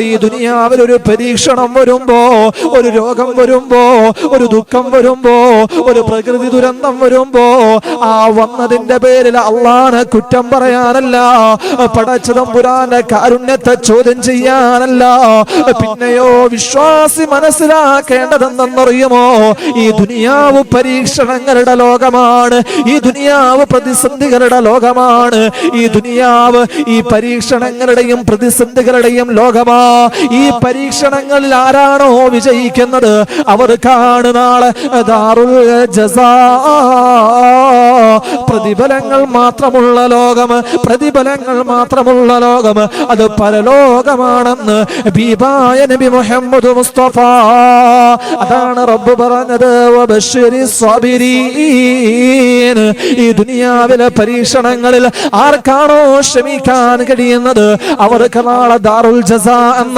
ഈ ദുനിയാവിൽ ഒരു പരീക്ഷണം വരുമ്പോ, ഒരു രോഗം വരുമ്പോ, ഒരു ദുഃഖം വരുമ്പോ, ഒരു പ്രകൃതി ദുരന്തം വരുമ്പോ, ആ വന്നതിന്റെ പേരിൽ അള്ളാനെ കുറ്റം പറയാനല്ല, പടച്ചതമ്പുരാന്റെ കാരുണ്യത്തെ ചോദ്യം ചെയ്യാനല്ല. പിന്നെയോ വിശ്വാസി മനസ്സിലാക്കേണ്ടതെന്നറിയുമോ? ഈ ദുനിയാവ് പരീക്ഷണങ്ങളുടെ ലോകമാണ്, ഈ ദുനിയാവ് പ്രതിസന്ധികളുടെ ലോകമാണ്, ഈ ദുനിയാവ് ഈ പരീക്ഷണങ്ങളുടെയും പ്രതിസന്ധികളുടെയും ലോകമാണ്. ഈ പരീക്ഷണങ്ങളിൽ ആരാണോ വിജയിക്കുന്നത് അവർക്കാണ് നാളെ ദാറുൽ ജസാ, പ്രതിഫലങ്ങൾ മാത്രമുള്ള ലോകം, പ്രതിഫലങ്ങൾ മാത്രമുള്ള ലോകം, അത് പരലോകമാണെന്ന് ഹബീബായ നബി മുഹമ്മദ് മുസ്തഫ. അതാണ് റബ്ബ് പറഞ്ഞത്, വബശ്ശിരി സ്വാബിരീൻ. ഈ ദുനിയാവിലെ പരീക്ഷണങ്ങളിൽ ആർക്കാണോ ക്ഷമിക്കാൻ കഴിയുന്നത് അവർക്ക് നാളെ ദാറുൽ ജസാ